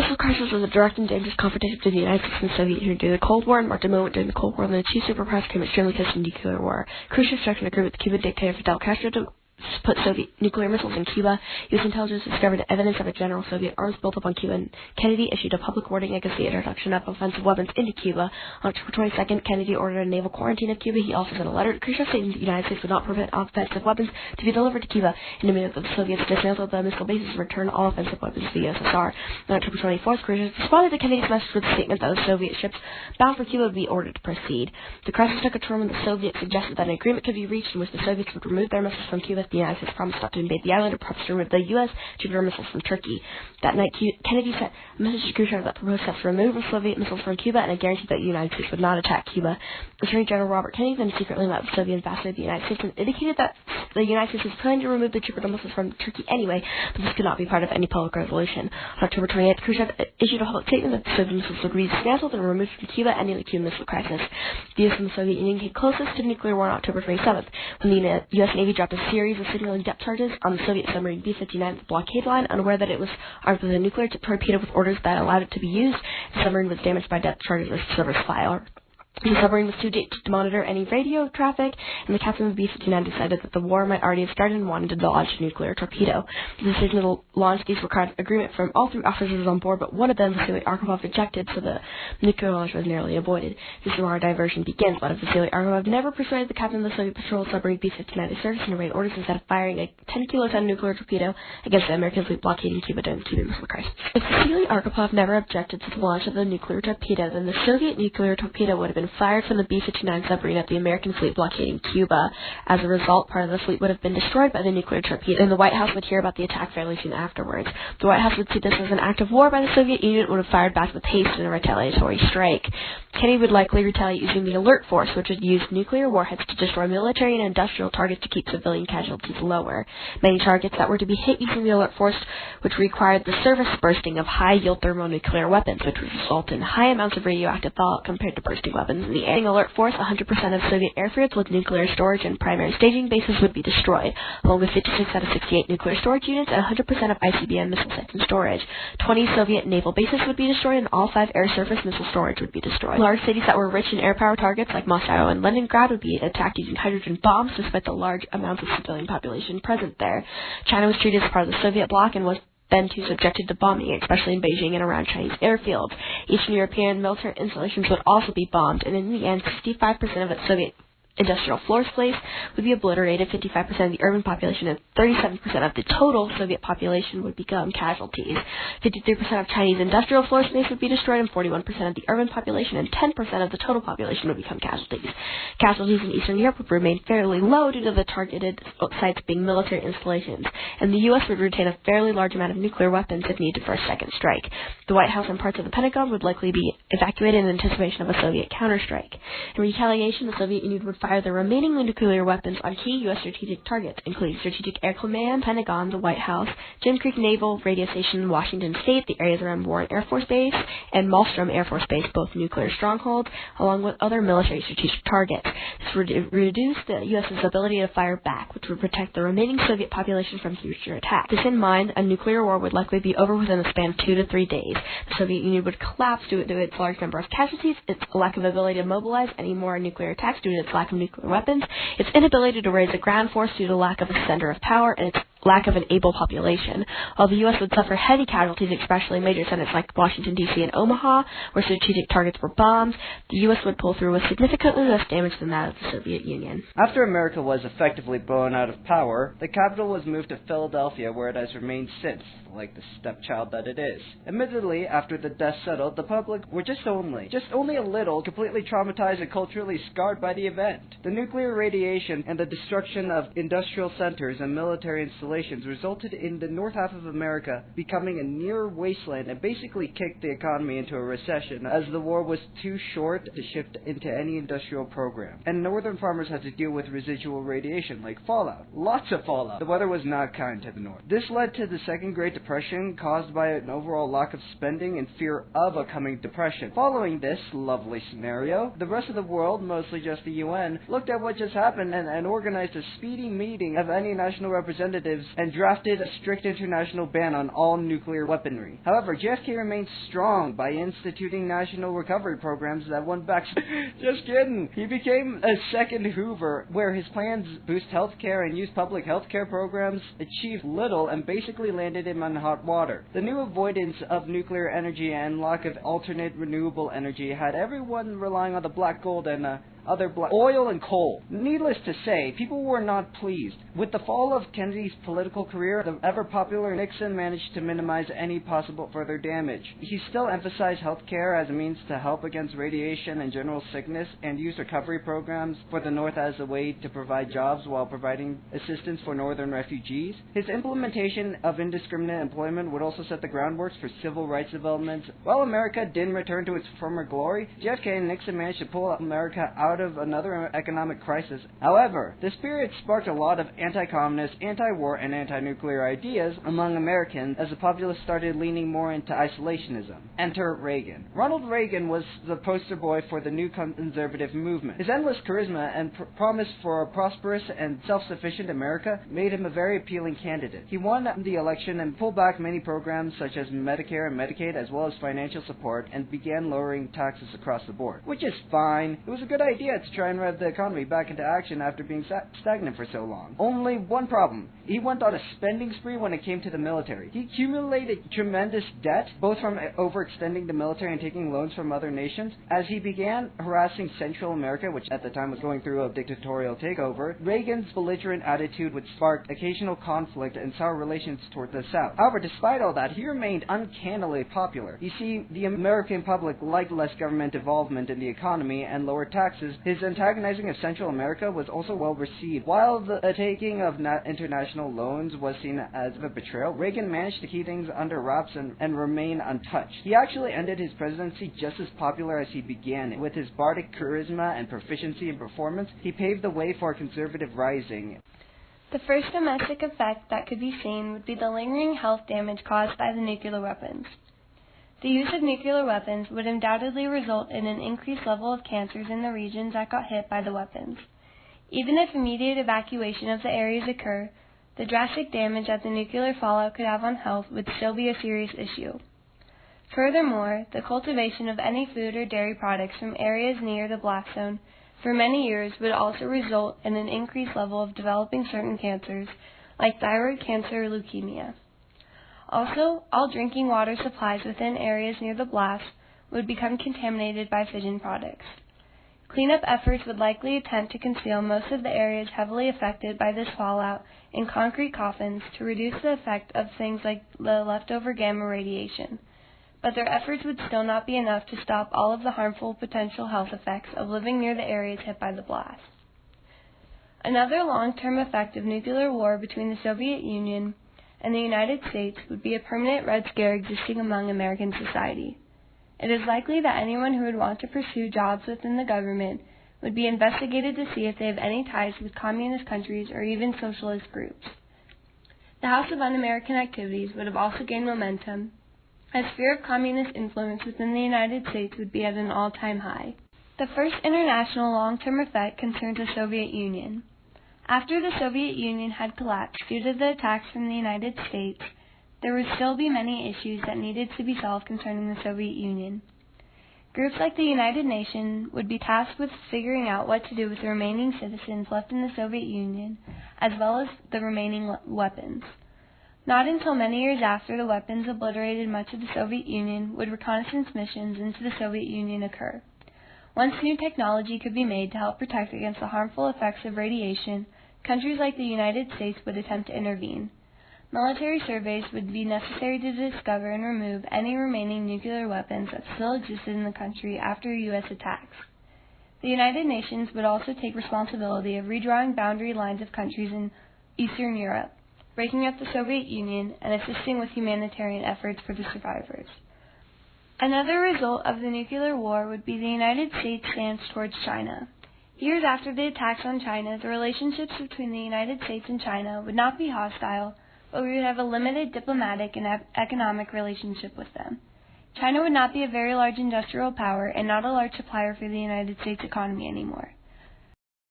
missile crisis was a direct and dangerous confrontation between the United States and the Soviet Union during the Cold War and marked a moment during the Cold War when the two superpowers came extremely close to nuclear war. Khrushchev struck an agreement with the Cuban dictator Fidel Castro to put Soviet nuclear missiles in Cuba. U.S. intelligence discovered evidence of a general Soviet arms buildup on Cuba, and Kennedy issued a public warning against the introduction of offensive weapons into Cuba. On October 22nd, Kennedy ordered a naval quarantine of Cuba. He also sent a letter to Khrushchev stating the United States would not permit offensive weapons to be delivered to Cuba, and demanded that the Soviets dismantle the missile bases and return all offensive weapons to the USSR. On October 24th, Khrushchev responded to Kennedy's message with a statement that the Soviet ships bound for Cuba would be ordered to proceed. The crisis took a turn when the Soviets suggested that an agreement could be reached in which the Soviets would remove their missiles from Cuba if the United States promised not to invade the island or promised to remove the U.S. Jupiter missiles from Turkey. That night, Kennedy sent a message to Khrushchev that proposed steps to remove the Soviet missiles from Cuba and a guarantee that the United States would not attack Cuba. Attorney General Robert Kennedy then secretly met with the Soviet ambassador to the United States and indicated that the United States was planning to remove the Jupiter missiles from Turkey anyway, but this could not be part of any public resolution. On October 28th, Khrushchev issued a public statement that the Soviet missiles would be dismantled and removed from Cuba, ending the Cuban Missile Crisis. The U.S. and the Soviet Union came closest to nuclear war on October 27th, when the U.S. Navy dropped a series of signaling depth charges on the Soviet submarine B-59 blockade line, unaware that it was armed with a nuclear torpedo with orders that allowed it to be used. The submarine was damaged by depth charges or service fire. The submarine was too deep to monitor any radio traffic, and the captain of the B-59 decided that the war might already have started and wanted to launch a nuclear torpedo. The decision to launch these required agreement from all three officers on board, but one of them, Vasily Arkhipov, rejected, so the nuclear launch was narrowly avoided. This is where our diversion begins. But if Vasily Arkhipov never persuaded the captain of the Soviet patrol submarine B-59 to service and obey orders instead of firing a 10-kiloton nuclear torpedo against the American fleet blockading Cuba during the Cuban Missile Crisis. If Vasily Arkhipov never objected to the launch of the nuclear torpedo, then the Soviet nuclear torpedo would have been fired from the B-59 submarine at the American fleet blockading Cuba. As a result, part of the fleet would have been destroyed by the nuclear torpedo, and the White House would hear about the attack fairly soon afterwards. The White House would see this as an act of war by the Soviet Union and would have fired back with haste in a retaliatory strike. Kennedy would likely retaliate using the alert force, which would use nuclear warheads to destroy military and industrial targets to keep civilian casualties lower. Many targets that were to be hit using the alert force, which required the service bursting of high-yield thermonuclear weapons, which would result in high amounts of radioactive fallout compared to bursting weapons. In the alert force, 100% of Soviet airfields with nuclear storage and primary staging bases would be destroyed, along with 56 out of 68 nuclear storage units and 100% of ICBM missile sites in storage. 20 Soviet naval bases would be destroyed, and all 5 air-surface missile storage would be destroyed. Large cities that were rich in air power targets, like Moscow and Leningrad, would be attacked using hydrogen bombs, despite the large amounts of civilian population present there. China was treated as part of the Soviet bloc and was then too subjected to bombing, especially in Beijing and around Chinese airfields. Eastern European military installations would also be bombed, and in the end, 65% of its Soviet industrial floor space would be obliterated, 55% of the urban population and 37% of the total Soviet population would become casualties. 53% of Chinese industrial floor space would be destroyed, and 41% of the urban population and 10% of the total population would become casualties. Casualties in Eastern Europe would remain fairly low due to the targeted sites being military installations, and the U.S. would retain a fairly large amount of nuclear weapons if needed for a second strike. The White House and parts of the Pentagon would likely be evacuated in anticipation of a Soviet counterstrike. In retaliation, the Soviet Union would fire the remaining nuclear weapons on key U.S. strategic targets, including Strategic Air Command, Pentagon, the White House, Jim Creek Naval Radio Station, Washington State, the areas around Warren Air Force Base, and Malmstrom Air Force Base, both nuclear strongholds, along with other military strategic targets. This would reduce the U.S.'s ability to fire back, which would protect the remaining Soviet population from future attacks. This in mind, a nuclear war would likely be over within a span of 2 to 3 days. The Soviet Union would collapse due to its large number of casualties, its lack of ability to mobilize any more nuclear attacks due to its lack of nuclear weapons, its inability to raise a ground force due to lack of a center of power, and its lack of an able population. While the U.S. would suffer heavy casualties, especially in major centers like Washington, D.C. and Omaha, where strategic targets were bombed, the U.S. would pull through with significantly less damage than that of the Soviet Union. After America was effectively blown out of power, the capital was moved to Philadelphia, where it has remained since, like the stepchild that it is. Admittedly, after the dust settled, the public were just only a little, completely traumatized and culturally scarred by the event. The nuclear radiation and the destruction of industrial centers and military installations resulted in the north half of America becoming a near wasteland and basically kicked the economy into a recession, as the war was too short to shift into any industrial program. And northern farmers had to deal with residual radiation, like fallout. Lots of fallout. The weather was not kind to the north. This led to the Second Great Depression depression caused by an overall lack of spending and fear of a coming depression. Following this lovely scenario, the rest of the world, mostly just the UN, looked at what just happened and organized a speedy meeting of any national representatives and drafted a strict international ban on all nuclear weaponry. However, JFK remained strong by instituting national recovery programs that went back. Just kidding. He became a second Hoover, where his plans boost healthcare and use public healthcare programs achieved little and basically landed him on hot water. The new avoidance of nuclear energy and lack of alternate renewable energy had everyone relying on the black gold and other black oil and coal. Needless to say, people were not pleased. With the fall of Kennedy's political career, the ever-popular Nixon managed to minimize any possible further damage. He still emphasized healthcare as a means to help against radiation and general sickness, and used recovery programs for the North as a way to provide jobs while providing assistance for Northern refugees. His implementation of indiscriminate employment would also set the groundwork for civil rights developments. While America didn't return to its former glory, JFK and Nixon managed to pull America out of another economic crisis. However, this period sparked a lot of anti-communist, anti-war, and anti-nuclear ideas among Americans as the populace started leaning more into isolationism. Enter Reagan. Ronald Reagan was the poster boy for the new conservative movement. His endless charisma and promise for a prosperous and self-sufficient America made him a very appealing candidate. He won the election and pulled back many programs such as Medicare and Medicaid, as well as financial support, and began lowering taxes across the board. Which is fine. It was a good idea to try and rev the economy back into action after being stagnant for so long. Only one problem. He went on a spending spree when it came to the military. He accumulated tremendous debt, both from overextending the military and taking loans from other nations. As he began harassing Central America, which at the time was going through a dictatorial takeover, Reagan's belligerent attitude would spark occasional conflict and sour relations toward the South. However, despite all that, he remained uncannily popular. You see, the American public liked less government involvement in the economy and lower taxes. His antagonizing of Central America was also well received. While the taking of international loans was seen as a betrayal, Reagan managed to keep things under wraps and remain untouched. He actually ended his presidency just as popular as he began. With his bardic charisma and proficiency in performance, he paved the way for a conservative rising. The first domestic effect that could be seen would be the lingering health damage caused by the nuclear weapons. The use of nuclear weapons would undoubtedly result in an increased level of cancers in the regions that got hit by the weapons. Even if immediate evacuation of the areas occur, the drastic damage that the nuclear fallout could have on health would still be a serious issue. Furthermore, the cultivation of any food or dairy products from areas near the blast zone for many years would also result in an increased level of developing certain cancers, like thyroid cancer or leukemia. Also, all drinking water supplies within areas near the blast would become contaminated by fission products. Cleanup efforts would likely attempt to conceal most of the areas heavily affected by this fallout in concrete coffins to reduce the effect of things like the leftover gamma radiation. But their efforts would still not be enough to stop all of the harmful potential health effects of living near the areas hit by the blast. Another long-term effect of nuclear war between the Soviet Union and the United States would be a permanent Red Scare existing among American society. It is likely that anyone who would want to pursue jobs within the government would be investigated to see if they have any ties with communist countries or even socialist groups. The House of Un-American Activities would have also gained momentum, as fear of communist influence within the United States would be at an all-time high. The first international long-term effect concerns the Soviet Union. After the Soviet Union had collapsed due to the attacks from the United States, there would still be many issues that needed to be solved concerning the Soviet Union. Groups like the United Nations would be tasked with figuring out what to do with the remaining citizens left in the Soviet Union, as well as the remaining weapons. Not until many years after the weapons obliterated much of the Soviet Union would reconnaissance missions into the Soviet Union occur. Once new technology could be made to help protect against the harmful effects of radiation, countries like the United States would attempt to intervene. Military surveys would be necessary to discover and remove any remaining nuclear weapons that still existed in the country after U.S. attacks. The United Nations would also take responsibility of redrawing boundary lines of countries in Eastern Europe, breaking up the Soviet Union, and assisting with humanitarian efforts for the survivors. Another result of the nuclear war would be the United States' stance towards China. Years after the attacks on China, the relationships between the United States and China would not be hostile, but we would have a limited diplomatic and economic relationship with them. China would not be a very large industrial power and not a large supplier for the United States economy anymore.